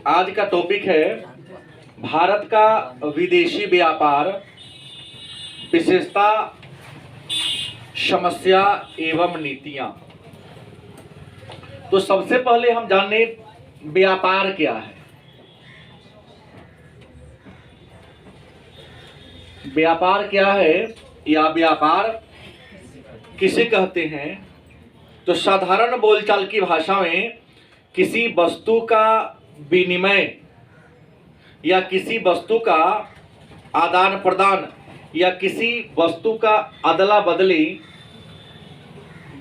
आज का टॉपिक है भारत का विदेशी व्यापार, विशेषता, समस्या एवं नीतियां। तो सबसे पहले हम जाने व्यापार क्या है। व्यापार क्या है या व्यापार किसे कहते हैं? तो साधारण बोलचाल की भाषा में किसी वस्तु का विनिमय या किसी वस्तु का आदान प्रदान या किसी वस्तु का अदला बदली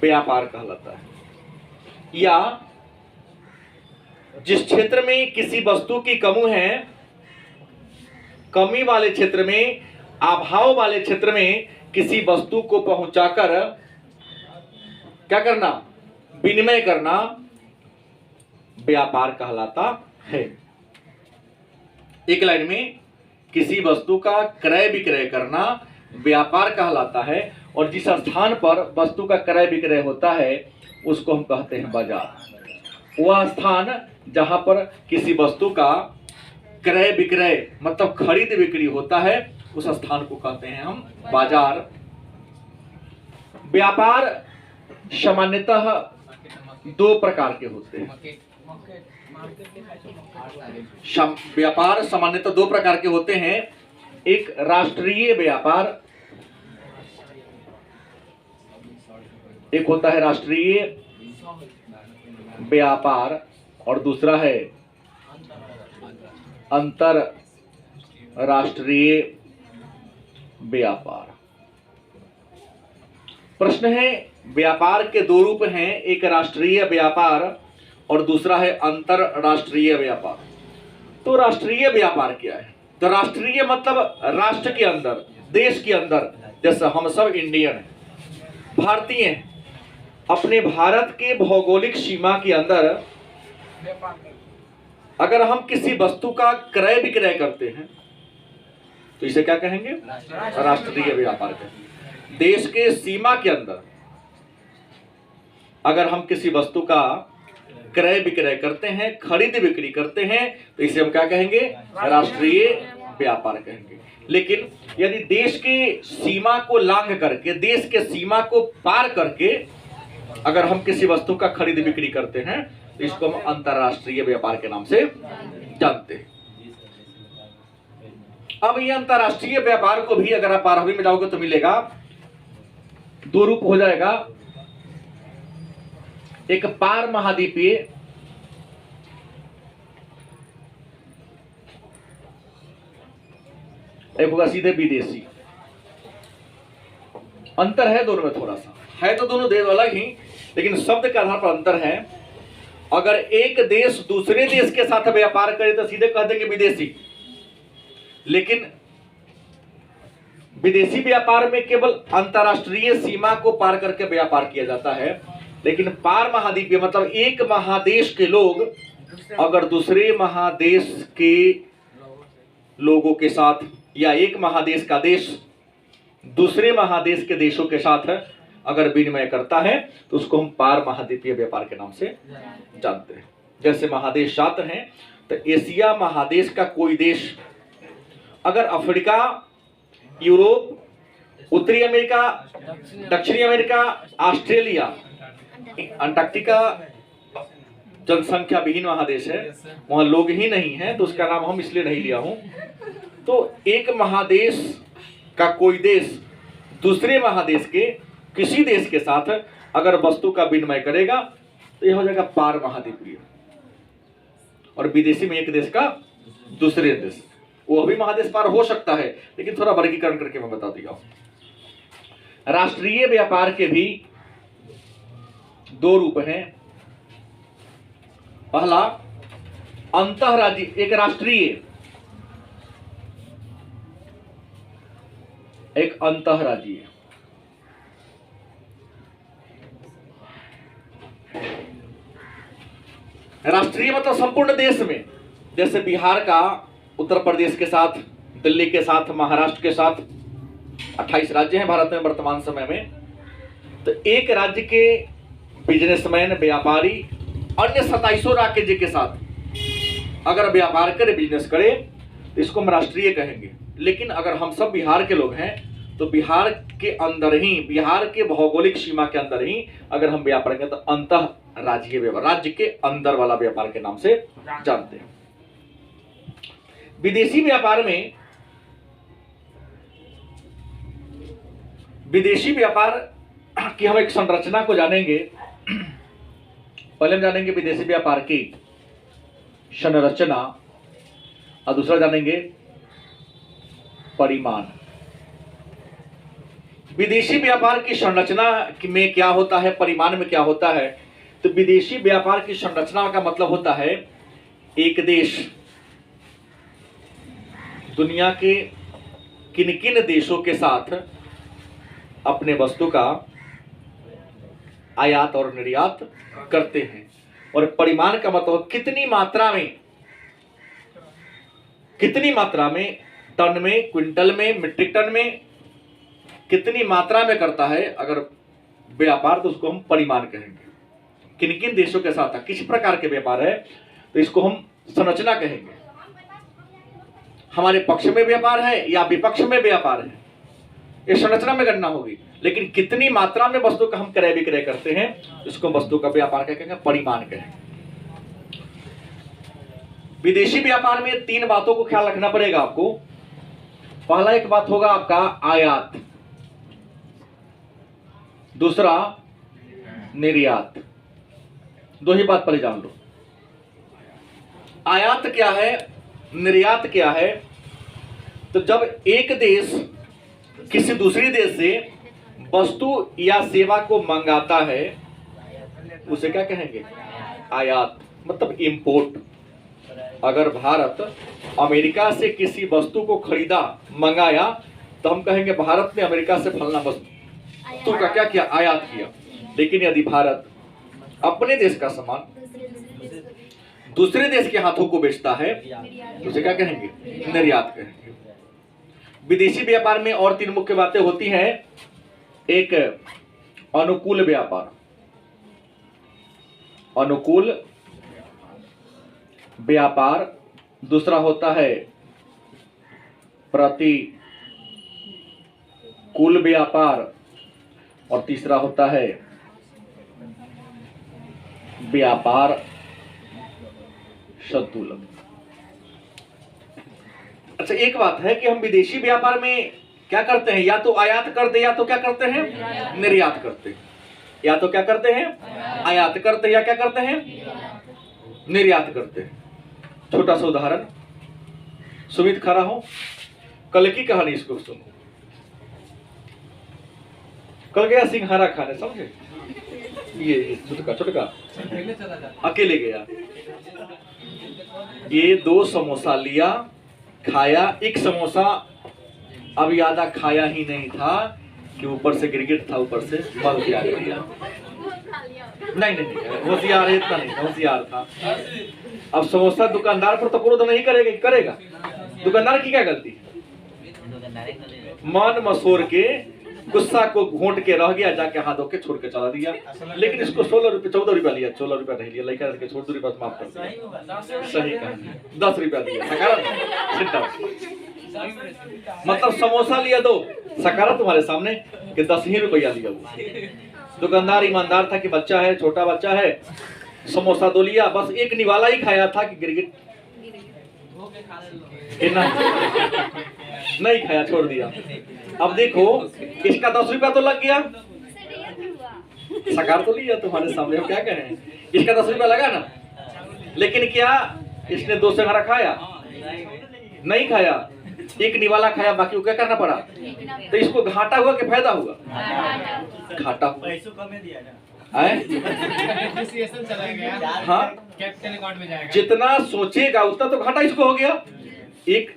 व्यापार कहलाता है। या जिस क्षेत्र में किसी वस्तु की कमी वाले क्षेत्र में, अभाव वाले क्षेत्र में किसी वस्तु को पहुंचाकर क्या करना, विनिमय करना, व्यापार कहलाता है। एक लाइन में किसी वस्तु का क्रय विक्रय करना व्यापार कहलाता है, और जिस स्थान पर वस्तु का क्रय विक्रय होता है उसको हम कहते हैं बाजार। वह स्थान जहां पर किसी वस्तु का क्रय विक्रय मतलब खरीद बिक्री होता है, उस स्थान को कहते हैं हम बाजार। व्यापार सामान्यतः दो प्रकार के होते हैं। व्यापार सामान्यतः दो प्रकार के होते हैं। एक राष्ट्रीय व्यापार, एक होता है राष्ट्रीय व्यापार और दूसरा है अंतरराष्ट्रीय व्यापार। प्रश्न है, व्यापार के दो रूप हैं, एक राष्ट्रीय व्यापार और दूसरा है अंतरराष्ट्रीय व्यापार। तो राष्ट्रीय व्यापार क्या है? तो राष्ट्रीय मतलब राष्ट्र के अंदर, देश के अंदर, जैसे हम सब इंडियन हैं, भारतीय हैं, अपने भारत के भौगोलिक सीमा के अंदर अगर हम किसी वस्तु का क्रय विक्रय करते हैं तो इसे क्या कहेंगे? राष्ट्रीय व्यापार कहेंगे। देश के सीमा के अंदर अगर हम किसी वस्तु का क्रय विक्रय करते हैं, खरीद बिक्री करते हैं, तो इसे हम क्या कहेंगे? राष्ट्रीय व्यापार कहेंगे। लेकिन यदि देश के सीमा को लांघ करके, देश के सीमा को पार करके अगर हम किसी वस्तु का खरीद बिक्री करते हैं तो इसको हम अंतरराष्ट्रीय व्यापार के नाम से जानते हैं। अब ये अंतरराष्ट्रीय व्यापार को भी अगर आप 12वीं में जाओगे तो मिलेगा, दो रूप हो जाएगा। एक पार महाद्वीपीय, एक होगा सीधे विदेशी। अंतर है दोनों में, थोड़ा सा है तो दोनों देश अलग ही, लेकिन शब्द के आधार पर अंतर है। अगर एक देश दूसरे देश के साथ व्यापार करे तो सीधे कह देंगे विदेशी। लेकिन विदेशी व्यापार में केवल अंतरराष्ट्रीय सीमा को पार करके व्यापार किया जाता है। लेकिन पार महाद्वीपीय मतलब एक महादेश के लोग अगर दूसरे महादेश के लोगों के साथ, या एक महादेश का देश दूसरे महादेश के देशों के साथ अगर विनिमय करता है तो उसको हम पार महाद्वीपीय व्यापार के नाम से जानते हैं। जैसे महादेश 7 हैं, तो एशिया महादेश का कोई देश अगर अफ्रीका, यूरोप, उत्तरी अमेरिका, दक्षिणी अमेरिका, ऑस्ट्रेलिया, अंटार्कटिका जनसंख्या विहीन महादेश है, वहां लोग ही नहीं है, तो उसका नाम हम इसलिए नहीं लिया हूं। तो एक महादेश का कोई देश दूसरे महादेश के किसी देश के साथ अगर वस्तु का विनिमय करेगा तो यह हो जाएगा पार महाद्वीपीय। और विदेशी में एक देश का दूसरे देश, वो भी महादेश पार हो सकता है, लेकिन थोड़ा वर्गीकरण करके मैं बता दिया हूं। राष्ट्रीय व्यापार के भी दो रूप हैं। पहला अंतरराज्यीय, एक राष्ट्रीय, एक अंतरराज्यीय। राष्ट्रीय मतलब संपूर्ण देश में, जैसे बिहार का उत्तर प्रदेश के साथ, दिल्ली के साथ, महाराष्ट्र के साथ 28 राज्य हैं भारत में वर्तमान समय में। तो एक राज्य के बिजनेसमैन, व्यापारी अन्य 27 राज्य के साथ अगर व्यापार करे, बिजनेस करे, तो इसको हम राष्ट्रीय कहेंगे। लेकिन अगर हम सब बिहार के लोग हैं तो बिहार के अंदर ही, बिहार के भौगोलिक सीमा के अंदर ही अगर हम व्यापार करें तो अंतः राज्यीय व्यापार, राज्य के अंदर वाला व्यापार के नाम से जानते हैं। विदेशी व्यापार में, विदेशी व्यापार की हम एक संरचना को जानेंगे। पहले हम जानेंगे विदेशी व्यापार की संरचना और दूसरा जानेंगे परिमाण। विदेशी व्यापार की संरचना में क्या होता है, परिमाण में क्या होता है। तो विदेशी व्यापार की संरचना का मतलब होता है एक देश दुनिया के किन किन देशों के साथ अपने वस्तु का आयात और निर्यात करते हैं, और परिमाण का मतलब कितनी मात्रा में, टन में, क्विंटल में, मीट्रिक टन में, कितनी मात्रा में करता है अगर व्यापार, तो उसको हम परिमाण कहेंगे। किन किन देशों के साथ किस प्रकार के व्यापार है तो इसको हम संरचना कहेंगे। हमारे पक्ष में व्यापार है या विपक्ष में व्यापार है, ये संरचना में गणना होगी। लेकिन कितनी मात्रा में वस्तु का हम क्रय विक्रय करते हैं, इसको वस्तु का व्यापार क्या कहेंगे, परिमाण कहेंगे। विदेशी व्यापार में 3 बातों को ख्याल रखना पड़ेगा आपको। पहला एक बात होगा आपका आयात, दूसरा निर्यात। 2 ही बात पहले जान लो। आयात क्या है, निर्यात क्या है। तो जब एक देश किसी दूसरे देश से वस्तु या सेवा को मंगाता है उसे क्या कहेंगे, आयात, मतलब इंपोर्ट। अगर भारत अमेरिका से किसी वस्तु को खरीदा, मंगाया, तो हम कहेंगे भारत ने अमेरिका से फलना वस्तु का क्या किया, आयात किया। लेकिन यदि भारत अपने देश का सामान दूसरे देश के हाथों को बेचता है उसे क्या कहेंगे, निर्यात कहेंगे। विदेशी व्यापार में और 3 मुख्य बातें होती हैं। एक अनुकूल व्यापार, अनुकूल व्यापार, दूसरा होता है प्रतिकूल व्यापार, और तीसरा होता है व्यापार संतुलन। अच्छा, एक बात है कि हम विदेशी व्यापार में क्या करते हैं, या तो आयात करते या तो क्या करते हैं, निर्यात करते। या तो क्या करते हैं, आयात करते, या क्या करते हैं, निर्यात करते हैं। छोटा सा उदाहरण, सुमित खड़ा हो, कल की कहानी इसको सुनो। कल गया सिंघारा खाने, समझे, ये छुटका अकेले गया, ये 2 समोसा लिया, खाया। एक समोसा अब ज्यादा खाया ही नहीं था कि ऊपर से गिरगिट था, ऊपर से मल दिया गया। नहीं, होशियार इतना नहीं, होशियार था। अब समोसा दुकानदार पर तो क्रोध नहीं करेगा। दुकानदार की क्या गलती है, मन मसोर के गुस्सा को घोंट के रह गया, जाके हाथ धो के छोड़ के चला दिया। लेकिन इसको 16 रुपये 14 रुपया लिया, 14 रुपया नहीं लिया, लड़का के छोड़ 2 रुपया माफ कर दिया। सही कहा, 10 रुपया दिया, मतलब समोसा लिया 2, सकारा तुम्हारे सामने कि 10 ही रुपया लिया। वो दुकानदार ईमानदार था कि बच्चा है, छोटा बच्चा है, समोसा 2 लिया, बस एक निवाला ही खाया था कि गिरगिट नहीं खाया, छोड़ दिया। अब देखो, इसका 10 रुपया तो लग गया, सकार तो लिया तुम्हारे सामने, हम क्या कहें, इसका 10 रुपया लगा ना। लेकिन क्या इसने 2 से घरा खाया, नहीं खाया, एक निवाला खाया, बाकी को क्या करना पड़ा। तो इसको घाटा हुआ कि फायदा हुआ, घाटा हुआ। हाँ, जितना सोचेगा उतना तो घाटा इसको हो गया। एक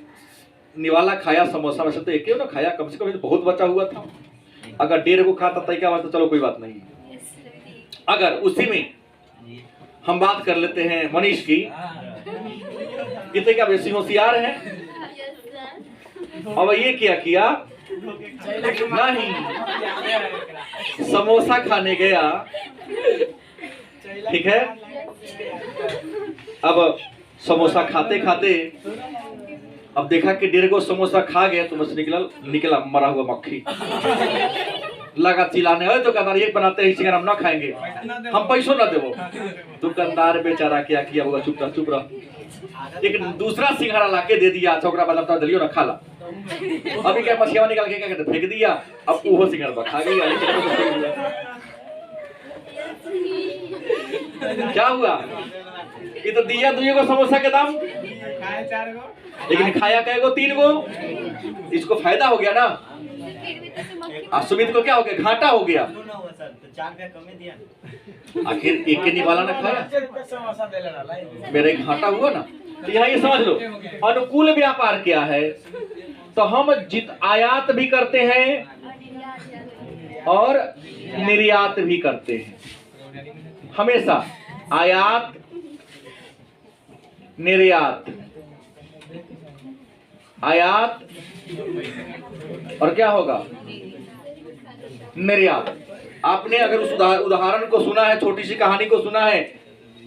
निवाला खाया समोसा, वैसे तो एक ही ना खाया, कम से कम बहुत बचा हुआ था। अगर 1.5 को खाता तय क्या बात, तो चलो कोई बात नहीं। अगर उसी में हम बात कर लेते हैं मनीष की, इतने क्या बेसी होशियार है। अब ये क्या किया, नहीं, समोसा खाने गया, ठीक है। अब समोसा खाते खाते अब देखा कि 1.5 समोसा खा गया तो बस निकला मरा हुआ मक्खी। लगा चिल्लाने, हो दुकानदार एक बनाते हैं सिंघारा हम ना खाएंगे, हम पैसों ना देवो। दुकानदार बेचारा क्या किया होगा, चुप रह। एक दूसरा सिंघारा लाके दे दिया, छोकरा बदलता दिलियो ना खा ला। अभी क्या मछिया निकाल के क्या कहते फेंक दिया, अब वो सिंघारा खा गया। क्या हुआ, ये तो दिया 2 समोसा के दाम, लेकिन खाया कै गो 3 गो। इसको फायदा हो गया ना, सुमित को क्या हो गया, घाटा हो गया। आखिर एक के निवाला ना खाया, मेरा एक घाटा हुआ ना। तो यहाँ ये समझ लो अनुकूल व्यापार क्या है। तो हम आयात भी करते हैं और निर्यात भी करते हैं। हमेशा आयात निर्यात, आयात और क्या होगा, निर्यात। आपने अगर उस उदाहरण को सुना है, छोटी सी कहानी को सुना है,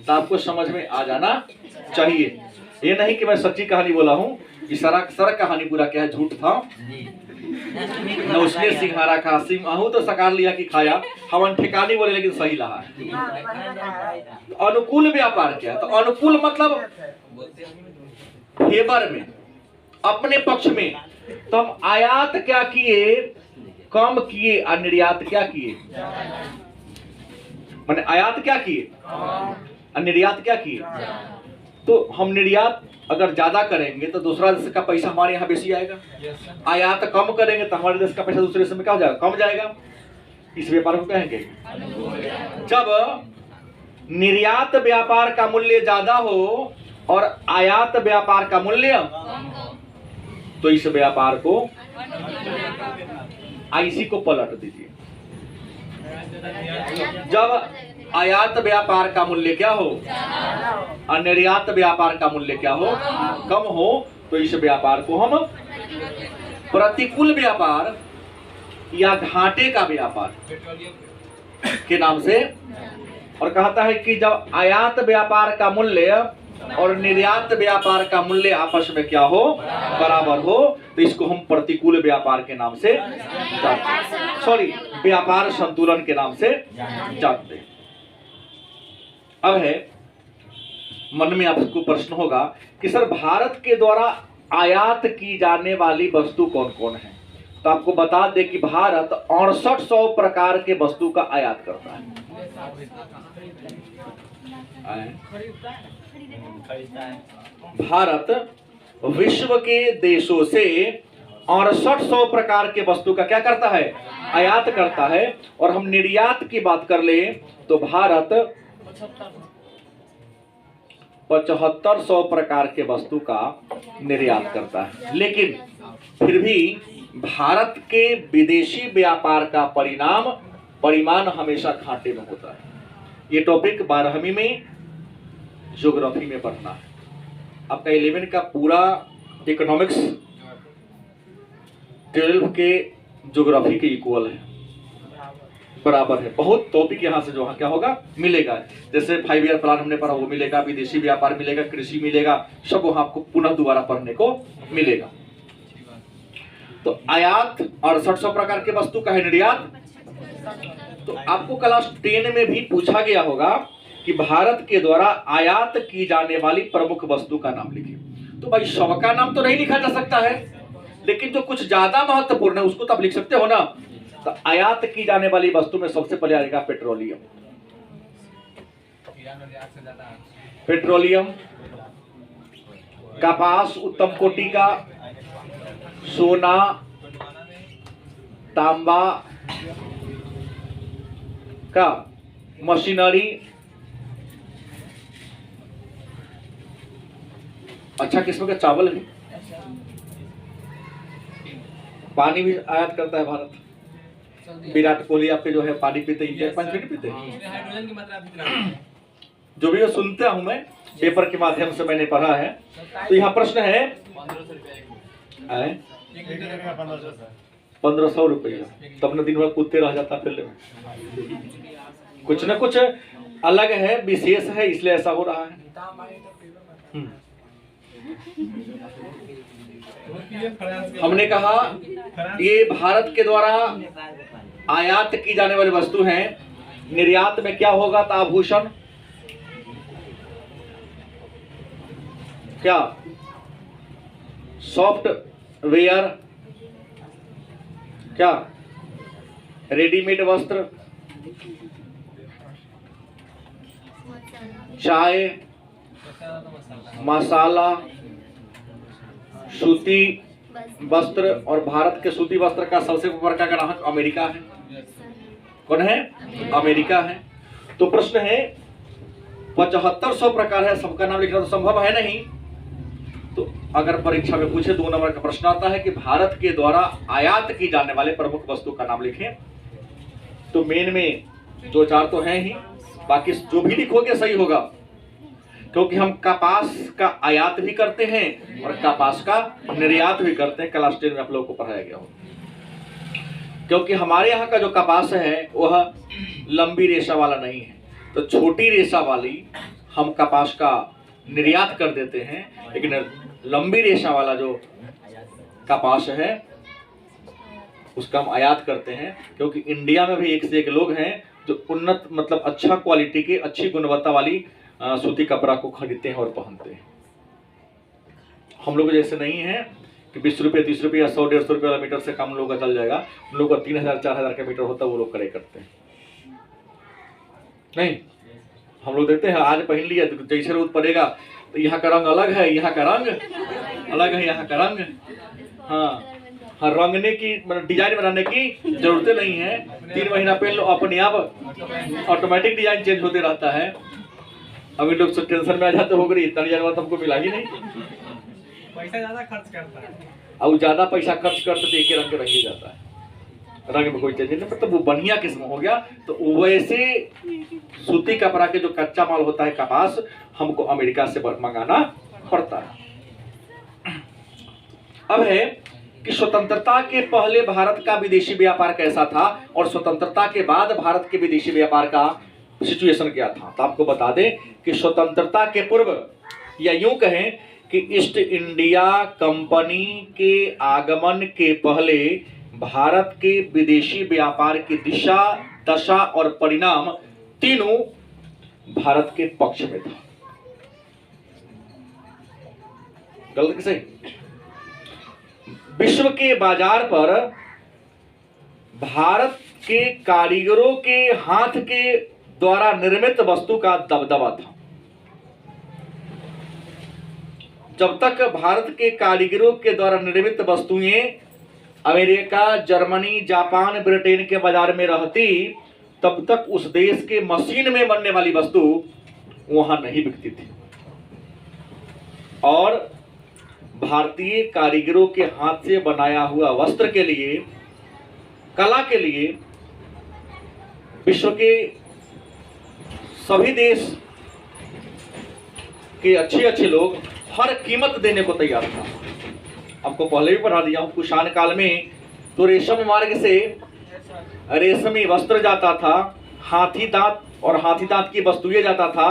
तो आपको समझ में आ जाना चाहिए। ये नहीं कि मैं सच्ची कहानी बोला हूँ, ये सारा कहानी पूरा क्या है, झूठ था। न उसने सिंघारा खा, सिंह तो सकार लिया कि खाया, हम ठिकानी बोले लेकिन सही रहा। अनुकूल व्यापार क्या है, तो अनुकूल मतलब फेवर में, अपने पक्ष में। तो हम आयात क्या किए, कम किए, और निर्यात क्या किए, माने आयात क्या किए और निर्यात क्या किए। तो हम निर्यात अगर ज्यादा करेंगे तो दूसरा देश का पैसा हमारे यहाँ बेसी आएगा, आयात कम करेंगे तो हमारे देश का पैसा दूसरे देश में क्या हो जाएगा, कम जाएगा। इस व्यापार को कहेंगे। जब निर्यात व्यापार का मूल्य ज्यादा हो और आयात व्यापार का मूल्य, तो इस व्यापार को आईसी को पलट दीजिए। जब आयात व्यापार का मूल्य क्या हो और निर्यात व्यापार का मूल्य क्या हो, कम हो, तो इस व्यापार को हम प्रतिकूल व्यापार या घाटे का व्यापार के नाम से। और कहता है कि जब आयात व्यापार का मूल्य और निर्यात व्यापार का मूल्य आपस में क्या हो, बराबर हो, तो इसको हम प्रतिकूल व्यापार के नाम से व्यापार संतुलन के नाम से जानते हैं। अब है मन में आपको प्रश्न होगा कि सर भारत के द्वारा आयात की जाने वाली वस्तु कौन कौन है। तो आपको बता दें कि भारत 6800 प्रकार के वस्तु का आयात करता है। भारत विश्व के देशों से 6800 प्रकार के वस्तु का क्या करता है, आयात करता है। और हम निर्यात की बात कर ले तो भारत 7500 प्रकार के वस्तु का निर्यात करता है। लेकिन फिर भी भारत के विदेशी व्यापार का परिमाण हमेशा घाटे में होता है। ये टॉपिक 12वीं में ज्योग्राफी में पढ़ना है। आपका 11 का पूरा इकोनॉमिक्स 12 के ज्योग्राफी के इक्वल है, बराबर है। बहुत टॉपिक यहाँ से जो क्या होगा मिलेगा। जैसे 5 ईयर प्लान हमने पढ़ा वो मिलेगा, विदेशी व्यापार मिलेगा, कृषि मिलेगा, सब वहाँ आपको पुनः दोबारा पढ़ने को मिलेगा। तो आयात 6800 प्रकार के वस्तु का है निर्यात। तो आपको क्लास 10 में भी पूछा गया होगा कि भारत के द्वारा आयात की जाने वाली प्रमुख वस्तु का नाम लिखिए। तो भाई सबका नाम तो नहीं लिखा जा सकता है, लेकिन जो कुछ ज्यादा महत्वपूर्ण है उसको तो आप लिख सकते हो ना। तो आयात की जाने वाली वस्तु में सबसे पहले आएगा पेट्रोलियम। पेट्रोलियम, कपास उत्तम कोटि का, सोना, तांबा का, मशीनरी, अच्छा किस्म का चावल भी, पानी भी आयात करता है भारत। विराट कोहली आपके जो है पानी पीते हैं, पानी नहीं पीते। जो भी सुनता हूं मैं पेपर के माध्यम से मैंने पढ़ा है। तो यहाँ प्रश्न है 1500 रुपया, तब न दिन भर कूदते रह जाता फील्ड में। कुछ न कुछ अलग है, विशेष है, इसलिए ऐसा हो रहा है। हमने कहा ये भारत के द्वारा आयात की जाने वाली वस्तु है। निर्यात में क्या होगा? तो आभूषण, क्या सॉफ्टवेयर, क्या रेडीमेड वस्त्र, चाय, मसाला, सूती वस्त्र। और भारत के सूती वस्त्र का सबसे बड़ा ग्राहक अमेरिका है। कौन है? अमेरिका है। तो प्रश्न है 7500 प्रकार है, सबका नाम लिखना तो संभव है नहीं। तो अगर परीक्षा में पूछे 2 नंबर का प्रश्न आता है कि भारत के द्वारा आयात की जाने वाले प्रमुख वस्तु का नाम लिखें, तो मेन में 2-4 तो हैं ही, बाकी जो भी लिखोगे सही होगा, क्योंकि हम कपास का आयात भी करते हैं और कपास का निर्यात भी करते हैं। क्लास 10 में आप लोगों को पढ़ाया गया हो। क्योंकि हमारे यहाँ का जो कपास है वह लंबी रेशा वाला नहीं है, तो छोटी रेशा वाली हम कपास का निर्यात कर देते हैं, लेकिन लंबी रेशा वाला जो कपास है उसका हम आयात करते हैं। क्योंकि इंडिया में भी एक से एक लोग हैं जो उन्नत मतलब अच्छा क्वालिटी के, अच्छी गुणवत्ता वाली सूती कपड़ा को खरीदते हैं और पहनते हैं। हम लोग जैसे नहीं है कि 20 रुपये 30 रुपये या 100-150 रुपये वाला मीटर से कम लोग का चल जाएगा। हम लोग का 3000-4000 का मीटर होता है, वो लोग करे करते हैं। नहीं, हम लोग देखते हैं आज पहन लिया तो जैसे रोज पड़ेगा तो यहाँ का रंग अलग है, यहाँ का रंग अलग है, यहाँ का रंग, हाँ हाँ, रंगने की मतलब डिजाइन बनाने की जरूरत नहीं है। 3 महीना पहन लो, अपने आप ऑटोमेटिक डिजाइन चेंज होते रहता है। अभी लोग टेंशन में आ जाते हो गई, इतना डिजाइन हमको मिला ही नहीं, पैसा ज्यादा खर्च करता है। अब ज्यादा पैसा खर्च करते तो एक ही रंग के रंग ही जाता है, रंग में कोई चेंज नहीं, मतलब वो बढ़िया किस्म हो गया। तो वैसे सूती कपड़ा के जो कच्चा माल होता है कपास, हमको अमेरिका से मंगाना पड़ता है। अब है कि स्वतंत्रता के पहले भारत का विदेशी व्यापार कैसा था और स्वतंत्रता के बाद भारत के विदेशी व्यापार का सिचुएशन क्या था। तो आपको बता दें कि स्वतंत्रता के पूर्व, या यूं कहें कि ईस्ट इंडिया कंपनी के आगमन के पहले भारत के विदेशी व्यापार की दिशा, दशा और परिणाम तीनों भारत के पक्ष में था। गलत कि सही? विश्व के बाजार पर भारत के कारीगरों के हाथ के द्वारा निर्मित वस्तु का दबदबा था। जब तक भारत के कारीगरों के द्वारा निर्मित वस्तुएं अमेरिका, जर्मनी, जापान, ब्रिटेन के बाजार में रहती, तब तक उस देश के मशीन में बनने वाली वस्तु वहां नहीं बिकती थी। और भारतीय कारीगरों के हाथ से बनाया हुआ वस्त्र के लिए, कला के लिए विश्व के सभी देश के अच्छे अच्छे लोग हर कीमत देने को तैयार था। आपको पहले भी पढ़ा दिया हूं, कुषाण काल में तो रेशम मार्ग से रेशमी वस्त्र जाता था, हाथी दांत और हाथी दांत की वस्तुएं जाता था,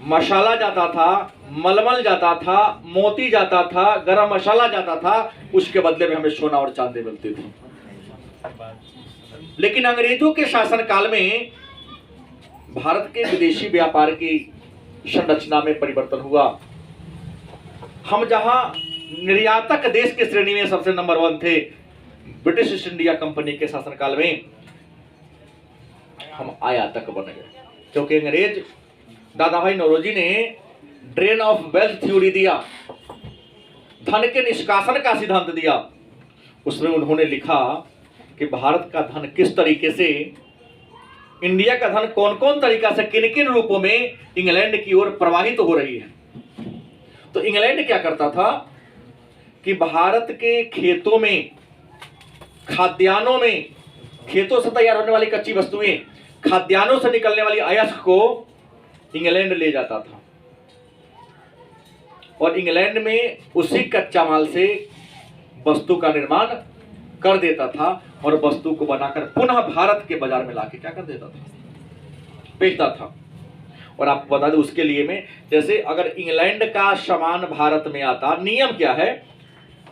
मसाला जाता था, मलमल जाता था, मोती जाता था, गरम मसाला जाता था, उसके बदले में हमें सोना और चांदी मिलती थी। लेकिन अंग्रेजों के शासन काल में भारत के विदेशी व्यापार की संरचना में परिवर्तन हुआ। हम जहां निर्यातक देश की श्रेणी में सबसे नंबर 1 थे, ब्रिटिश ईस्ट इंडिया कंपनी के शासनकाल में हम आयातक बन गए। क्योंकि अंग्रेज दादा भाई नौरोजी ने ड्रेन ऑफ वेल्थ थ्योरी दिया, धन के निष्कासन का सिद्धांत दिया। उसमें उन्होंने लिखा कि भारत का धन किस तरीके से, इंडिया का धन कौन कौन तरीका से, किन किन रूपों में इंग्लैंड की ओर प्रवाहित हो रही है। तो इंग्लैंड क्या करता था कि भारत के खेतों में, खाद्यान्नों में, खेतों से तैयार होने वाली कच्ची वस्तुएं, खाद्यान्नों से निकलने वाली अयस्क को इंग्लैंड ले जाता था और इंग्लैंड में उसी कच्चा माल से वस्तु का निर्माण कर देता था और वस्तु को बनाकर पुनः भारत के बाजार में लाके क्या कर देता था, बेचता था। और आपको बता दें उसके लिए में, जैसे अगर इंग्लैंड का सामान भारत में आता, नियम क्या है,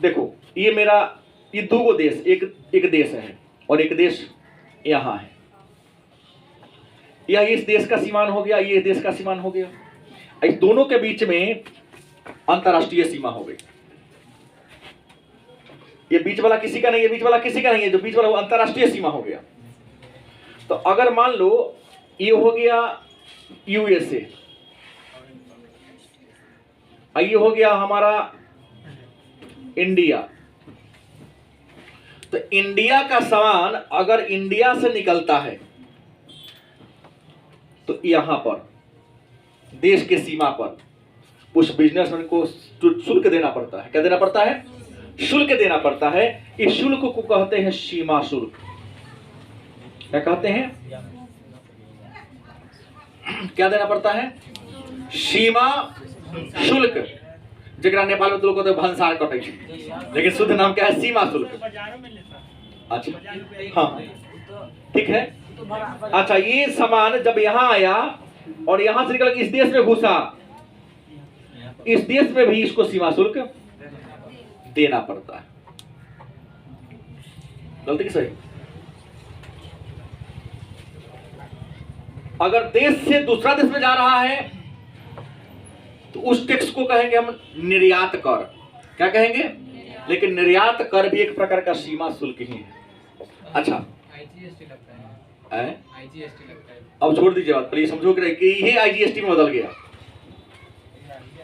देखो ये मेरा, ये दो देश, एक देश है और एक देश यहाँ है, यह इस देश का सीमान हो गया, ये इस देश का सीमान हो गया, इस दोनों के बीच में अंतरराष्ट्रीय सीमा हो गई। ये बीच वाला किसी का नहीं है, बीच वाला किसी का नहीं है, जो बीच वाला वो अंतरराष्ट्रीय सीमा हो गया। तो अगर मान लो ये हो गया यूएसए, ये हो गया हमारा इंडिया, तो इंडिया का सामान अगर इंडिया से निकलता है तो यहां पर देश के सीमा पर उस बिजनेसमैन को शुल्क देना पड़ता है। क्या देना पड़ता है? शुल्क देना पड़ता है। इस शुल्क को कहते हैं सीमा शुल्क। क्या कहते हैं? क्या देना पड़ता है? सीमा शुल्क, जरा नेपाल में तो लोग भंसार कटे, लेकिन शुद्ध नाम क्या है? सीमा शुल्क। अच्छा, हाँ ठीक है। अच्छा, ये सामान जब यहां आया और यहां से निकल इस देश में घुसा, इस देश में भी इसको सीमा शुल्क देना पड़ता है। गलती की सही? अगर देश से दूसरा देश में जा रहा है तो उस टैक्स को कहेंगे हम निर्यात कर। क्या कहेंगे? लेकिन निर्यात कर भी एक प्रकार का सीमा शुल्क ही है। अच्छा, आईजीएसटी लगता है। आईजीएसटी लगता है। अब छोड़ दीजिए बात, प्लीज समझो कि ये आईजीएसटी में बदल गया।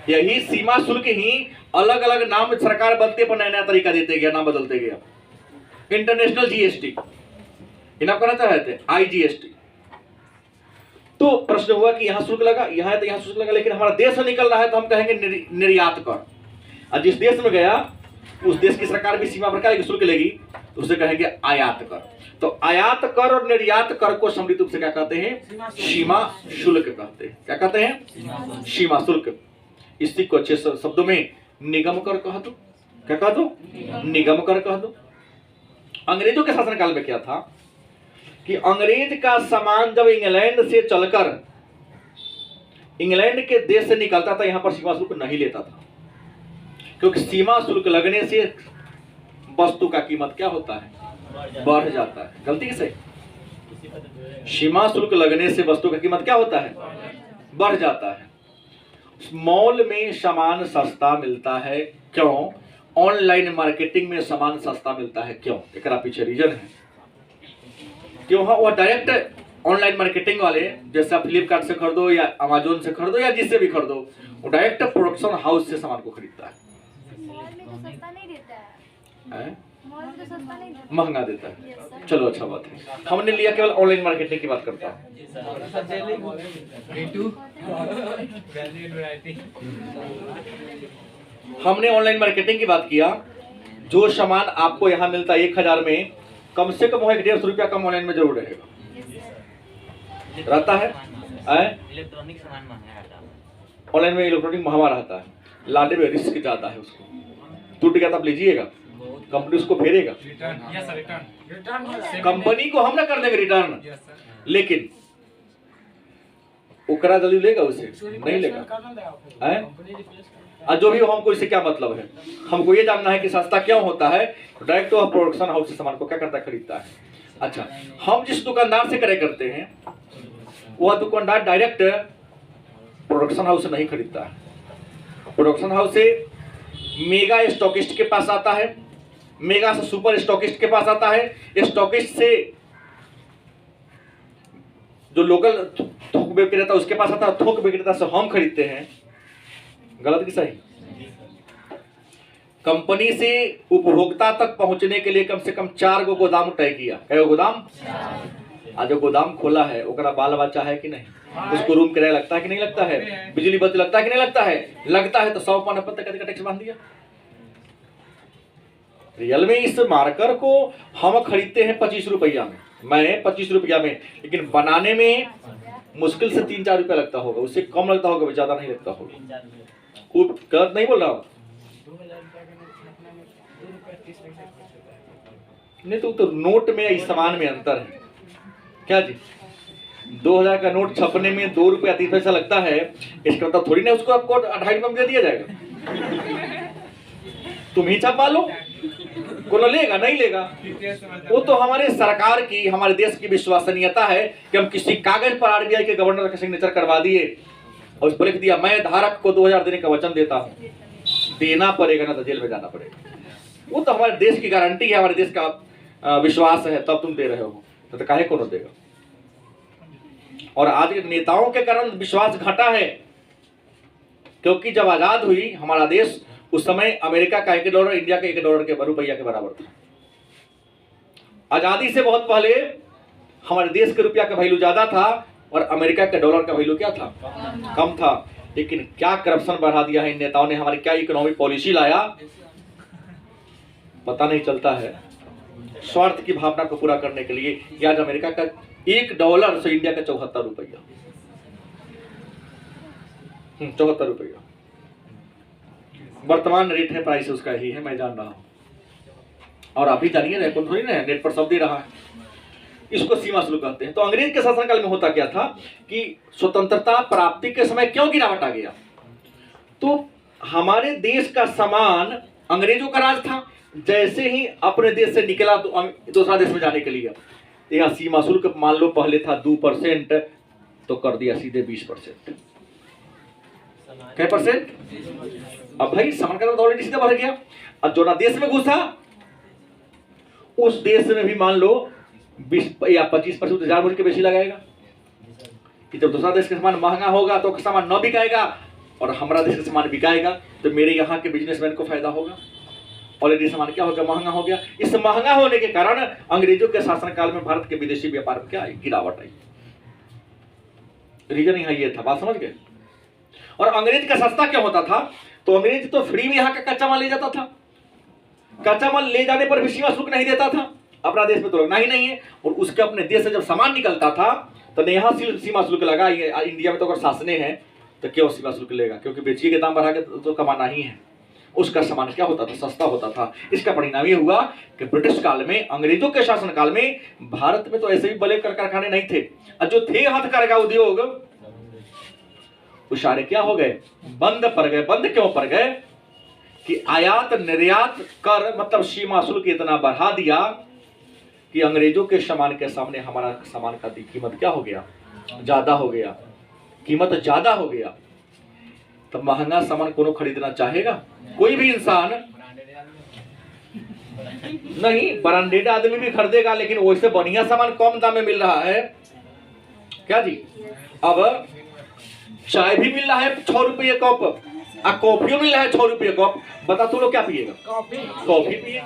यही सीमा शुल्क ही अलग अलग नाम सरकार बदलते पर नया नया तरीका देते गया, नाम बदलते गया। इंटरनेशनल जीएसटी, इन आप करना चाह रहे थे आईजीएसटी। तो प्रश्न हुआ कि यहां शुल्क लगा, यहां है तो यहां शुल्क लगा, लेकिन हमारा देश से निकल रहा है तो हम कहेंगे निर्यात कर। और जिस देश में गया उस देश की सरकार भी सीमा प्रकार की शुल्क लेगी तो उसे कहेंगे आयात कर। तो आयात कर और निर्यात कर को सम्मिलित रूप से क्या कहते हैं? सीमा शुल्क कहते हैं। क्या कहते हैं? सीमा शुल्क। इसी को अच्छे शब्दों में निगम कर कह दो। क्या कह दो? निगम कर कह दो। अंग्रेजों के शासनकाल में क्या था कि अंग्रेज का सामान जब इंग्लैंड से चलकर इंग्लैंड के देश से निकलता था, यहां पर सीमा शुल्क नहीं लेता था, क्योंकि सीमा शुल्क लगने से वस्तु का कीमत क्या होता है? बढ़ जाता है। गलती से? सीमा शुल्क लगने से वस्तु का कीमत क्या होता है? बढ़ जाता है। मॉल में सामान सस्ता मिलता है, क्यों? ऑनलाइन मार्केटिंग में सामान सस्ता मिलता है, क्यों? एक पीछे रीजन है। क्यों? हाँ, वो डायरेक्ट ऑनलाइन मार्केटिंग वाले, जैसे आप फ्लिपकार्ट से खरीदो या अमेजोन से खरीदो या जिससे भी खरीदो, वो डायरेक्ट प्रोडक्शन हाउस से सामान को खरीदता है। सस्ता नहीं देता है? मॉल में तो सस्ता नहीं देता। महंगा देता है। चलो अच्छा बात है, हमने लिया केवल ऑनलाइन मार्केटिंग की बात करता हूँ। हमने ऑनलाइन मार्केटिंग की बात किया। जो सामान आपको यहाँ मिलता है 1000 में, कम से कम 150 रुपया कम ऑनलाइन में जरूर रहेगा, रहता है। इलेक्ट्रॉनिक सामान महंगा रहता है। ऑनलाइन में इलेक्ट्रॉनिक महंगा रहता है, लाने में रिस्क ज्यादा है। उसको टूट गया तो आप लीजिएगा, कंपनी उसको फेरेगा। कंपनी को हम ना कर देंगे रिटर्न, लेकिन ओकरा जल्दी लेगा, उसे नहीं लेगा। और जो भी हो, हमको इससे क्या मतलब है? हमको ये जानना है कि सस्ता क्यों होता है। डायरेक्ट तो प्रोडक्शन हाउस से सामान को क्या करता है? खरीदता है। अच्छा, हम जिस दुकानदार से क्रय करते हैं वह दुकानदार डायरेक्ट प्रोडक्शन हाउस से नहीं खरीदता है। प्रोडक्शन हाउस से मेगा स्टॉकिस्ट के पास आता है, मेगा से सुपर स्टॉकिस्ट के पास आता है, स्टॉकिस्ट से जो लोकल थोक विक्रेता उसके पास आता है, थोक विक्रेता से हम खरीदते हैं। गलत कि सही? कंपनी से उपभोक्ता तक पहुंचने के लिए कम से कम 4 गो गोदाम तय किया। क्या गोदाम? आज जो गोदाम खोला है ओकरा बाल बच्चा है कि नहीं? उसको रूम किराया लगता है कि नहीं लगता है? बिजली बत्ती लगता है कि नहीं लगता है? लगता है तो 100% का टैक्स बांध दिया। रियल में इस मार्कर को हम खरीदते हैं 25 रुपया में, मैं 25 रुपया में, लेकिन बनाने में मुश्किल से 3-4 रुपया लगता होगा, उससे कम लगता होगा, ज्यादा नहीं लगता होगा। खूब गलत नहीं बोल रहा हूँ? नहीं तो नोट में इस सामान में अंतर है। क्या जी? 2000 का नोट छपने में 2 रुपया 30 पैसा लगता है, इसका मतलब थोड़ी ना उसको आपको 2.5 रुपये में दे दिया जाएगा। तुम ही छपवा लो, कोई लेगा नहीं लेगा। वो तो हमारे सरकार की, हमारे देश की विश्वसनीयता है कि हम किसी कागज पर आरबीआई के गवर्नर का सिग्नेचर करवा दिए और उस पर लिख दिया मैं धारक को 2000 देने का वचन देता हूँ, देना पड़ेगा ना तो जेल में जाना पड़ेगा। वो तो हमारे देश की गारंटी है, हमारे देश का विश्वास है, तब तुम दे रहे हो, तो काहे को न देगा। और आज के नेताओं के कारण विश्वास घटा है, क्योंकि जब आजाद हुई हमारा देश, उस समय अमेरिका का $1 इंडिया के $1 के रुपया के बराबर था। आजादी से बहुत पहले हमारे देश के रुपया का वैल्यू ज्यादा था और अमेरिका के डॉलर का वैल्यू क्या था, कम था। लेकिन क्या करप्शन बढ़ा दिया है इन नेताओं ने, हमारी क्या इकोनॉमिक पॉलिसी लाया पता नहीं चलता है। स्वार्थ की भावना को पूरा करने के लिए आज अमेरिका का $1 से इंडिया का 74 रुपया, 74 रुपया वर्तमान रेट है, प्राइस उसका ही है, मैं जान रहा हूं। और आप भी जानिए ना, कौन थोड़ी ना नेट पर सब दे रहा है। इसको सीमा शुल्क कहते हैं। तो अंग्रेज के शासनकाल में होता क्या था कि स्वतंत्रता प्राप्ति के समय क्यों गिरावट आ गया, तो हमारे देश का सामान अंग्रेजों का राज था, जैसे ही अपने देश से निकला तो दूसरा देश में जाने के लिए यह सीमा शुल्क मान लो पहले था 2%, तो कर दिया सीधे 20%। क्या परसेंट? अब भाई सामान का तो ऑलरेडी सीधा बढ़ गया। अब जो ना देश में घुसा उस देश में भी मान लो 20 या 25% जानबूझ के बेची लगाएगा कि जब दूसरा देश का सामान महंगा होगा तो सामान न बिकाएगा और हमारा देश का सामान बिकाएगा, तो मेरे यहाँ के बिजनेसमैन को फायदा होगा। ऑलरेडी सामान क्या हो गया, महंगा हो गया। इस महंगा होने के कारण अंग्रेजों के शासनकाल में भारत के विदेशी व्यापार में क्या आई, गिरावट आई। रीजन यहाँ ये था, बात समझ गए। और अंग्रेज का सस्ता क्या होता था, तो अंग्रेज तो फ्री में यहाँ का कच्चा माल ले जाता था, कच्चा माल ले जाने पर भी सीमा शुल्क नहीं देता था, अपना देश में तो लगना ही नहीं है। और उसके अपने देश से जब सामान निकलता था तो यहाँ सीमा शुल्क लगा। इंडिया में तो अगर शासने हैं तो क्यों सीमा शुल्क लेगा, क्योंकि बेचिए के दाम बढ़ा के तो कमाना ही है। उसका सामान क्या होता था, सस्ता होता था। इसका परिणाम ये हुआ कि ब्रिटिश काल में, अंग्रेजों के शासन काल में भारत में तो ऐसे भी बड़े कारखाने नहीं थे, और जो थे हथकरघा उद्योग वो सारे क्या हो गए, बंद पड़ गए। बंद क्यों पड़ गए कि आयात निर्यात कर मतलब सीमा शुल्क इतना बढ़ा दिया कि अंग्रेजों के सामान के सामने हमारा सामान का कीमत क्या हो गया, ज्यादा हो गया, कीमत ज्यादा हो गया। तब महंगा सामान कौन खरीदना चाहेगा, कोई भी इंसान नहीं। ब्रांडेड आदमी भी खरीदेगा, लेकिन वैसे बढ़िया सामान कम दाम में मिल रहा है क्या जी। अब चाय भी मिल रहा है 6 रुपये कप, और कॉफी मिल रहा है 6 रुपये कप। बता तू लोग क्या पिएगा, कॉफी पिए।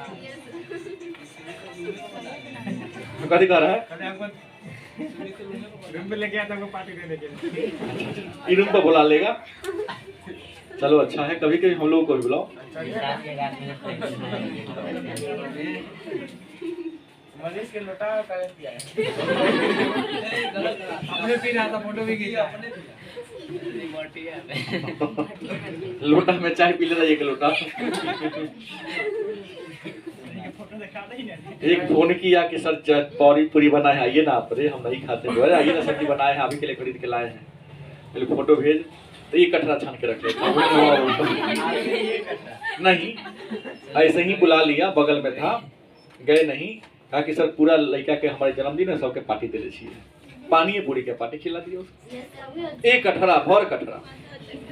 कभी कह रहा है रूम पे लेके आता हूँ पार्टी देने के लिए, रूम पर बुला लेगा। चलो अच्छा है, कभी कभी हम लोगों को भी बुलाओ। मनीष के लोटा पिया अपने पी रहा था, फोटो भी खींचा। लोटा में चाय पी लेना, एक लोटा। एक फोन किया कि सर पौरी पूरी बनाए हैं, आइए ना आप। अरे हम नहीं खाते, जो है आइए ना, सब्जी बनाए हैं, अभी के लिए खरीद के लाए हैं। पहले फोटो भेज, तो ये कटरा छान के रख लेता नहीं, ऐसे ही बुला लिया, बगल में था, गए नहीं, कहा कि सर पूरा लड़का के हमारे जन्मदिन है, सबके पार्टी दे दीजिए। पानी पूरी के पार्टी खिला दिया उसको, एक कटरा भर कटरा।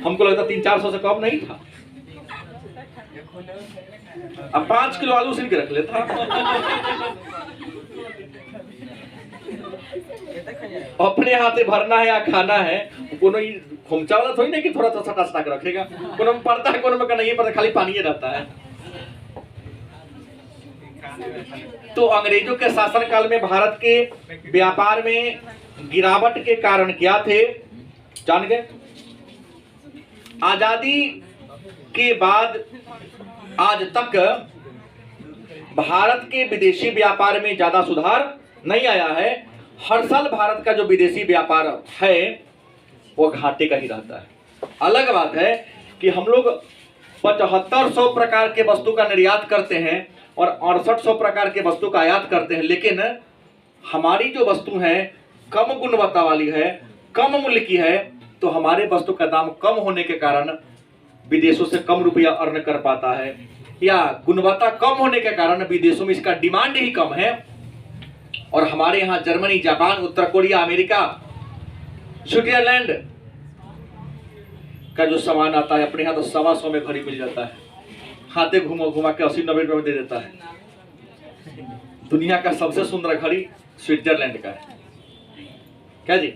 हमको लगता 300-400 से कम नहीं था। अब 5 किलो आलू सील के रख लेता। अपने हाथे भरना है या खाना है, कोनो खुमचा वाला थोड़ी नहीं कि थोड़ा सा सटा के रखेगा। कोनो में पड़ता है, कोनो में नहीं पड़ता, खाली पानी ही रहता है। तो अंग्रेजों के शासन काल में भारत के व्यापार में गिरावट के कारण क्या थे, जान गए। आजादी के बाद आज तक भारत के विदेशी व्यापार में ज्यादा सुधार नहीं आया है। हर साल भारत का जो विदेशी व्यापार है वो घाटे का ही रहता है। अलग बात है कि हम लोग 7500 प्रकार के वस्तु का निर्यात करते हैं और 6800 प्रकार के वस्तु का आयात करते हैं, लेकिन हमारी जो वस्तु है कम गुणवत्ता वाली है, कम मूल्य की है, तो हमारे वस्तु का दाम कम होने के कारण विदेशों से कम रुपया अर्न कर पाता है, या गुणवत्ता कम होने के कारण विदेशों में इसका डिमांड ही कम है, और हमारे यहाँ जर्मनी, जापान, उत्तर कोरिया, अमेरिका, स्विट्जरलैंड का जो सामान आता है अपने यहाँ तो 125 में घड़ी मिल जाता है, हाथे घुमा घुमा के 80-90 रुपये में दे देता है। दुनिया का सबसे सुंदर घड़ी स्विट्जरलैंड का है। क्या जी?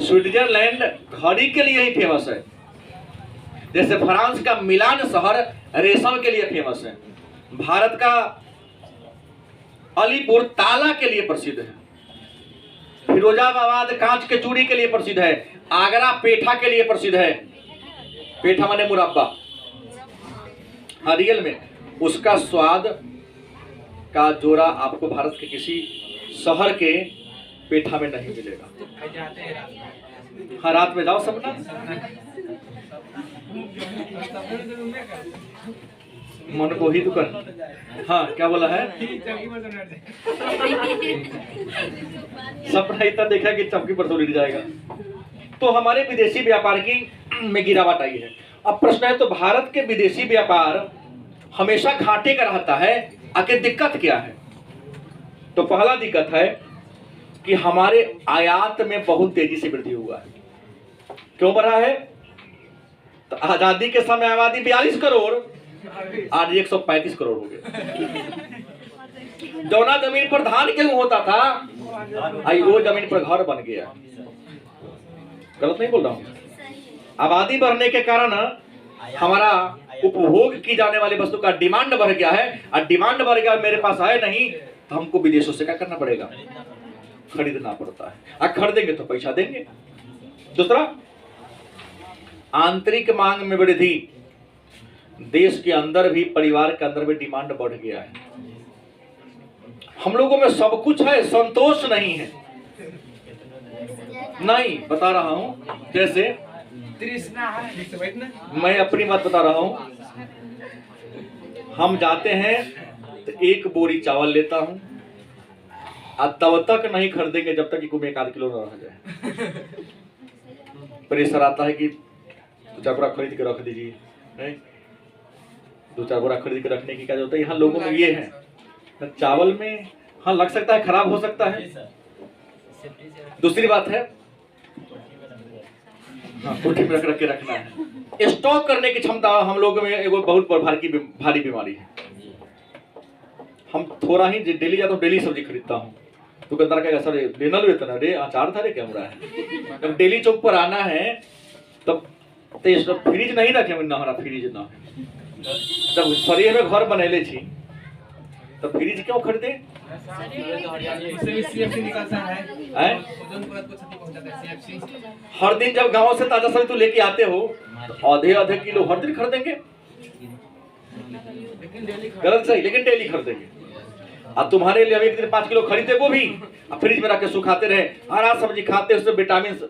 स्विट्जरलैंड घड़ी के लिए ही फेमस है, जैसे फ्रांस का मिलान शहर रेशम के लिए फेमस है, भारत का अलीपुर ताला के लिए प्रसिद्ध है, फिरोजाबाद कांच के चूड़ी के लिए प्रसिद्ध है, आगरा पेठा के लिए प्रसिद्ध है। पेठा माने मुरब्बा। हाँ, रियल में उसका स्वाद का जोड़ा आपको भारत के किसी शहर के पेठा में नहीं मिलेगा। हाँ, रात में जाओ सपना, मन को ही दुकान। हाँ, क्या बोला है? सपना इतना देखा कि चौकी पर तो लेट जाएगा। तो हमारे विदेशी व्यापार की में गिरावट आई है। अब प्रश्न है, तो भारत के विदेशी व्यापार हमेशा घाटे का रहता है, आखिर दिक्कत क्या है? तो पहला दिक्कत है कि हमारे आयात में बहुत तेजी से वृद्धि हुआ है। क्यों बढ़ा है? तो आजादी के समय आबादी 42 करोड़, आज 135 करोड़ हो गए। जौना जमीन पर धान गेहूं होता था, आई वो जमीन पर घर बन गया। गलत नहीं बोल रहा हूं? आबादी बढ़ने के कारण हमारा उपभोग की जाने वाली वस्तु का डिमांड बढ़ गया है, और डिमांड बढ़ गया, मेरे पास है नहीं, तो हमको विदेशों से क्या करना पड़ेगा? खरीदना पड़ता है। और खरीदेंगे तो पैसा देंगे। दूसरा, आंतरिक मांग में वृद्धि। देश के अंदर भी, परिवार के अंदर भी डिमांड बढ़ गया है। हम लोगों में सब कुछ है, संतोष नहीं है। नहीं, बता रहा हूं, जैसे तृष्णा है, मैं अपनी बात बता रहा हूं। हम जाते हैं तो 1 बोरी चावल लेता हूं, और तब तक नहीं खरीदेंगे जब तक कि 1 आध किलो न रह जाए। प्रेशर आता है कि 2-4 बोरा खरीद के रख दीजिए, नहीं 2-4 बोरा खरीद के रखने की क्या जरूरत है? यहाँ लोगों में ये है, चावल में हाँ लग सकता है, खराब हो सकता है। दूसरी बात है, हाँ, कोठी में रख के रखना है। स्टॉक करने की क्षमता हम लोगों में एक बहुत भारी बीमारी है। हम थोड़ा ही डेली जाता हूँ, डेली सब्जी खरीदता हूँ, दुकानदार कहेगा सर लेना लो इतना, रे अचार था रे क्या हो रहा है? जब डेली चौक पर आना है तब तो फ्रिज नहीं रखे, ना हमारा फ्रिज ना है। जब शरीर में घर बनेले छी तो फ्रिज क्यों खरीदे? हर दिन जब गांव से ताजा सब्जी तो लेके आते हो, तो आधे किलो हर दिन खरीदेंगे? गलत सही, लेकिन डेली खरीदेंगे। अब तुम्हारे लिए एक दिन 5 किलो खरीदे वो भी, अब फ्रिज में रख के सुखाते रहे, हरा सब्जी खाते, उसमें विटामिन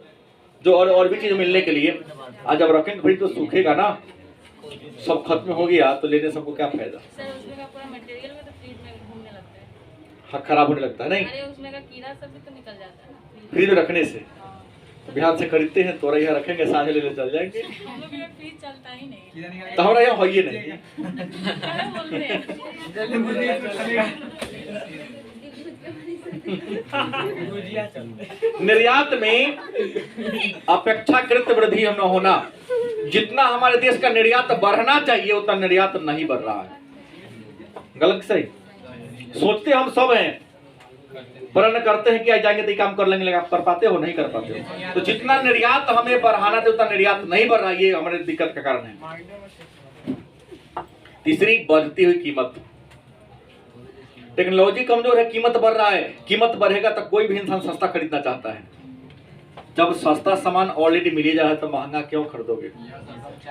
जो और भी चीज मिलने के लिए, आज जब रखेंगे फ्रिज तो सूखेगा ना, सब खत्म हो गया तो लेने सबको क्या फायदा? सर उसमें का पूरा मटेरियल में तो फ्रिज में घूमने लगता है। हाँ, खराब होने लगता है। नहीं, अरे उसमें का कीड़ा सब भी तो निकल जाता है ना फ्रिज में रखने से। तो बिहार से खरीदते हैं, तोरा यहाँ रखेंगे, साझे लेने चल जाएंगे। हम लोग का फ्रिज चलता ही नहीं। तो हमारा यहाँ होइए नहीं। क्या बोलते हैं? निर्यात में अपेक्षाकृत वृद्धि न होना। जितना हमारे देश का निर्यात बढ़ना चाहिए उतना निर्यात नहीं बढ़ रहा है। गलत सही? सोचते हम सब हैं, प्रण करते हैं कि आज जाएंगे तो ये काम कर लेंगे, लेकिन आप कर पाते हो? नहीं कर पाते हो। तो जितना निर्यात हमें बढ़ाना था उतना निर्यात नहीं बढ़ रहा, ये हमारे दिक्कत का कारण है। तीसरी, बढ़ती हुई कीमत। टेक्नोलॉजी कमजोर है, कीमत बढ़ रहा है। कीमत बढ़ेगा तो कोई भी इंसान सस्ता खरीदना चाहता है। जब सस्ता सामान ऑलरेडी मिल जाए तो महंगा क्यों खरीदोगे?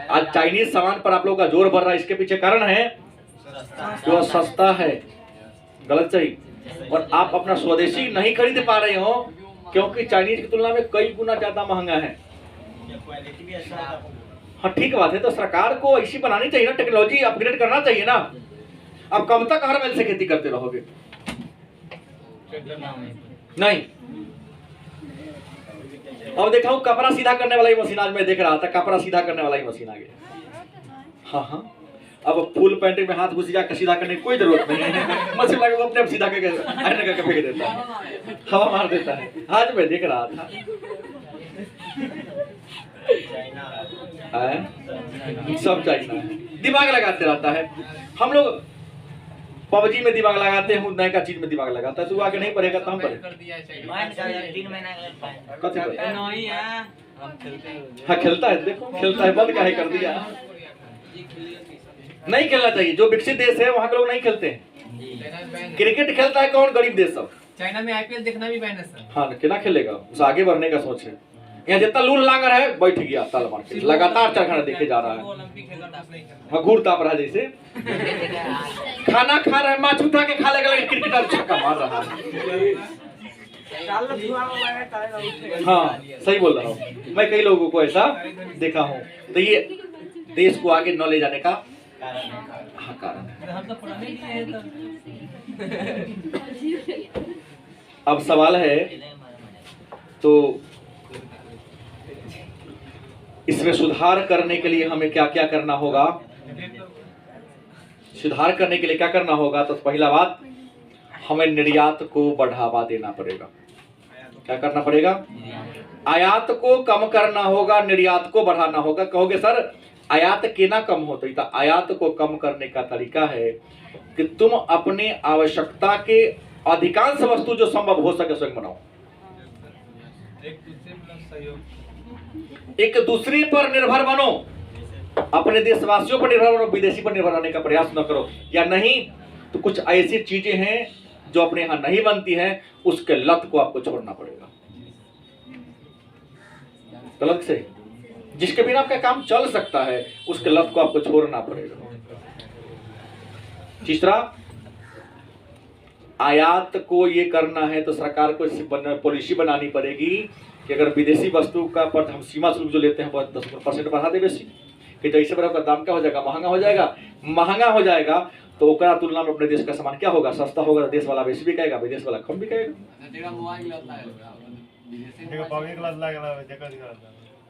आज चाइनीज सामान पर आप लोगों का जोर बढ़ रहा है, इसके पीछे कारण है जो सस्ता है। गलत सही? और आप अपना स्वदेशी नहीं खरीद पा रहे हो क्योंकि चाइनीज की तुलना में कई गुना ज्यादा महंगा है। हाँ, ठीक बात है। तो सरकार को ऐसी बनानी चाहिए ना, टेक्नोलॉजी अपग्रेड करना चाहिए ना। अब कब तक हर बैल से खेती करते रहोगे? नहीं, अब देखा हूँ कपड़ा सीधा करने वाला ही मशीन, आज मैं देख रहा था कपड़ा सीधा करने वाला ही मशीन आ गया। हाँ हाँ, अब फुल पैंट में हाथ घुस जाकर सीधा करने की कोई जरूरत नहीं है, मशीन लगा अपने आप सीधा करके आयरन करके फेंक देता है, हवा मार देता है। आज मैं देख रहा था सब चाइना है, दिमाग लगाते रहता है। हम लोग पबजी में दिमाग लगाते हैं, नए का चीज में दिमाग लगाता है, तो आगे नहीं पढ़ेगा तो हम पढ़े। 3 महीना का कथी करे? हाँ खेलता है, देखो खेलता है, बंद काहे कर दिया? नहीं खेलना चाहिए, जो विकसित देश है वहाँ के लोग नहीं खेलते हैं। क्रिकेट खेलता है कौन? गरीब देश सब। चाइना में आईपीएल देखना भी बैन है सर। हाँ कितना खेलेगा, उसे आगे बढ़ने का सोच है। यहाँ जितना लूल लांगर है बैठ गया ताल मार के, लगातार 4 घंटा देखे जा रहा है। हाँ घूरता पड़ा जैसे खाना खा रहा है, माछ उठा के खा लेगा, लेकिन क्रिकेटर छक्का मार रहा है। हाँ सही बोल रहा हूँ मैं, कई लोगों को ऐसा देखा हूँ। तो ये देश को आगे न ले जाने का हाँ कारण है। अब सवाल है तो इसमें सुधार करने के लिए हमें क्या क्या करना होगा? सुधार करने के लिए क्या करना होगा? तो पहला बात, हमें निर्यात को बढ़ावा देना पड़ेगा। क्या करना पड़ेगा? आयात को कम करना होगा, निर्यात को बढ़ाना होगा। कहोगे सर आयात केना कम होता है? तो आयात को कम करने का तरीका है कि तुम अपनी आवश्यकता के अधिकांश वस्तु जो संभव हो सके स्वयं बनाओ। एक दूसरे पर निर्भर बनो, अपने देशवासियों पर निर्भर बनो, विदेशी पर निर्भर रहने का प्रयास न करो। या नहीं तो कुछ ऐसी चीजें हैं जो अपने यहाँ नहीं बनती हैं, उसके लत को आपको छोड़ना पड़ेगा। गलत से जिसके बिना आपका काम चल सकता है, उसके लत को आपको छोड़ना पड़ेगा। तीसरा, आयात को ये करना है तो सरकार को पॉलिसी बनानी पड़ेगी कि अगर विदेशी वस्तु का पर हम सीमा शुल्क जो लेते हैं 10% बढ़ा दे बेसी, कि तो इससे बड़ा दाम क्या हो जाएगा? महंगा हो जाएगा। महंगा हो जाएगा तो ओकरा तुलना में अपने देश का सामान क्या होगा? सस्ता होगा। तो देश वाला बेसी बिकाएगा, विदेश वाला कम बिकाएगा।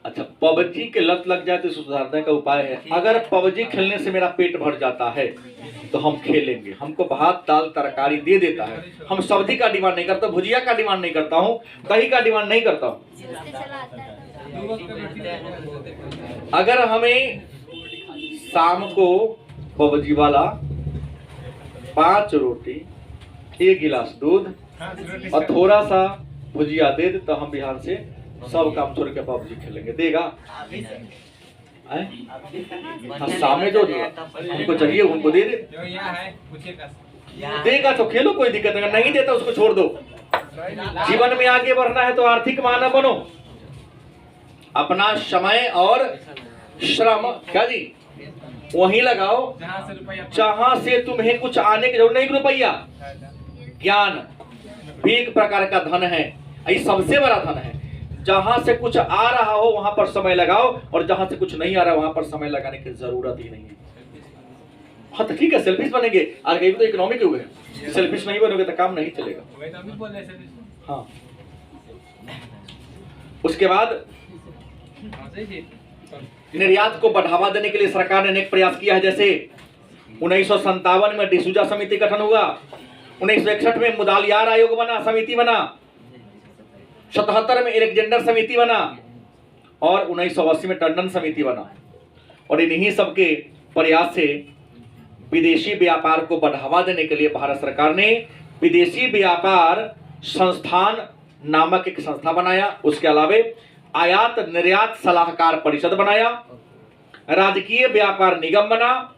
अच्छा, पबजी के लत लग जाए तो सुधारने का उपाय है। अगर पबजी खेलने से मेरा पेट भर जाता है तो हम खेलेंगे, हमको भात दाल तरकारी दे देता है, हम सब्जी का डिमांड नहीं करता, भुजिया का डिमांड नहीं करता हूँ, दही का डिमांड नहीं करता हूँ। अगर हमें शाम को पबजी वाला 5 रोटी 1 गिलास दूध और थोड़ा सा भुजिया दे दे तो हम बिहार से सब काम छोड़ के पबजी खेलेंगे। देगा? हाँ, सामने जो हमको चाहिए उनको दे दे, देगा तो खेलो, कोई दिक्कत नहीं। नहीं देता उसको छोड़ दो। जीवन में आगे बढ़ना है तो आर्थिक मानव बनो। अपना समय और श्रम क्या जी वहीं लगाओ जहां से तुम्हें कुछ आने की जरूरत नहीं। रुपया ज्ञान भी एक प्रकार का धन है, ये सबसे बड़ा धन है। जहां से कुछ आ रहा हो वहां पर समय लगाओ, और जहां से कुछ नहीं आ रहा वहां पर समय लगाने की जरूरत ही नहीं है। हाँ तो ठीक है, सेल्फिश बनेंगे, आज कहीं तो इकोनॉमिक युग है, सेल्फिश नहीं बनोगे तो काम नहीं चलेगा। हाँ, उसके बाद निर्यात को बढ़ावा देने के लिए सरकार ने अनेक प्रयास किया है। जैसे 1957 में डिसूजा समिति गठन हुआ, 1961 में मुदालियार आयोग बना, समिति बना, 77 में एलेक्जेंडर समिति बना और 1980 में टंडन समिति बना। और इन्हीं सबके प्रयास से विदेशी व्यापार को बढ़ावा देने के लिए भारत सरकार ने विदेशी व्यापार संस्थान नामक एक संस्था बनाया। उसके अलावा आयात निर्यात सलाहकार परिषद बनाया, राजकीय व्यापार निगम बना,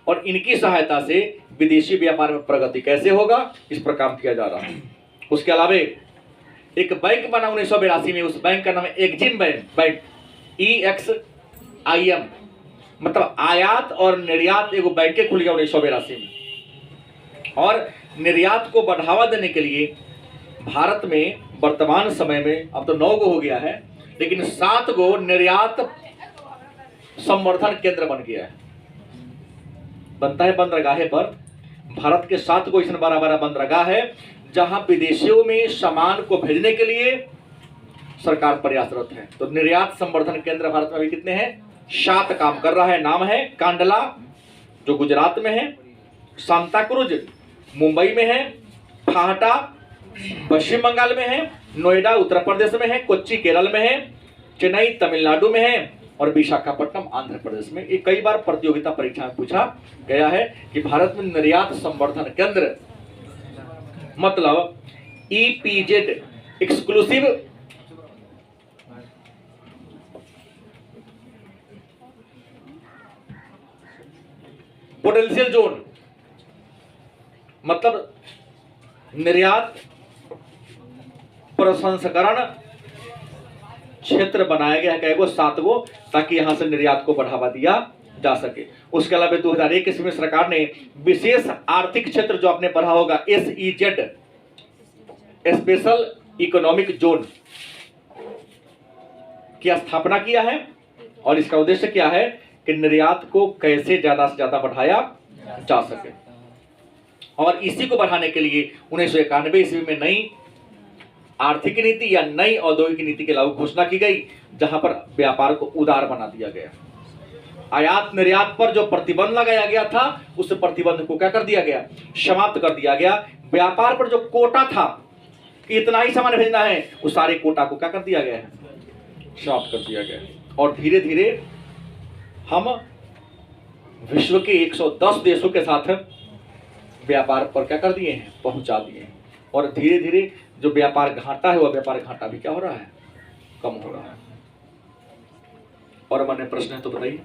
और इनकी सहायता से विदेशी व्यापार में प्रगति कैसे होगा इस पर काम किया जा रहा है। उसके अलावा एक बैंक बना 1982 में, उस बैंक का नाम है एक्जिम बैंक, EXIM, मतलब आयात और निर्यात एगो बैंक खुल गया 1982 में। और निर्यात को बढ़ावा देने के लिए भारत में वर्तमान समय में अब तो 9 गो हो गया है, लेकिन 7 गो निर्यात संवर्धन केंद्र बन गया है, बनता है बंदरगाहे पर। भारत के 7 गो ऐसा बड़ा बड़ा बंदरगाह है जहां विदेशों में सामान को भेजने के लिए सरकार प्रयासरत है। तो निर्यात संवर्धन केंद्र भारत में अभी कितने हैं? 7 काम कर रहा है। नाम है कांडला जो गुजरात में है, सांताक्रूज मुंबई में है, फाहटा पश्चिम बंगाल में है, नोएडा उत्तर प्रदेश में है, कोच्चि केरल में है, चेन्नई तमिलनाडु में है और विशाखापट्टनम आंध्र प्रदेश में। ये कई बार प्रतियोगिता परीक्षा में पूछा गया है कि भारत में निर्यात संवर्धन केंद्र मतलब EPZ एक्सक्लूसिव पोटेंशियल जोन मतलब निर्यात प्रसंस्करण क्षेत्र बनाया गया है। कैगो 7 गो, ताकि यहां से निर्यात को बढ़ावा दिया जा सके। उसके अलावा 2021 में सरकार ने विशेष आर्थिक क्षेत्र जो आपने पढ़ा होगा SEZ स्पेशल इकोनॉमिक जोन की स्थापना किया है और इसका उद्देश्य क्या है कि निर्यात को कैसे ज्यादा से ज्यादा बढ़ाया जा सके। और इसी को बढ़ाने के लिए 1991 ईस्वी में नई आर्थिक नीति या नई औद्योगिक नीति के लागू घोषणा की गई, जहां पर व्यापार को उदार बना दिया गया। आयात निर्यात पर जो प्रतिबंध लगाया गया था उस प्रतिबंध को क्या कर दिया गया? समाप्त कर दिया गया। व्यापार पर जो कोटा था कि इतना ही सामान भेजना है, उस सारे कोटा को क्या कर दिया गया है? समाप्त कर दिया गया। और धीरे धीरे हम विश्व के 110 देशों के साथ व्यापार पर क्या कर दिए हैं? पहुंचा दिए हैं। और धीरे धीरे जो व्यापार घाटा है वह व्यापार घाटा भी क्या हो रहा है? कम हो रहा है। और मैंने प्रश्न है तो बताइए।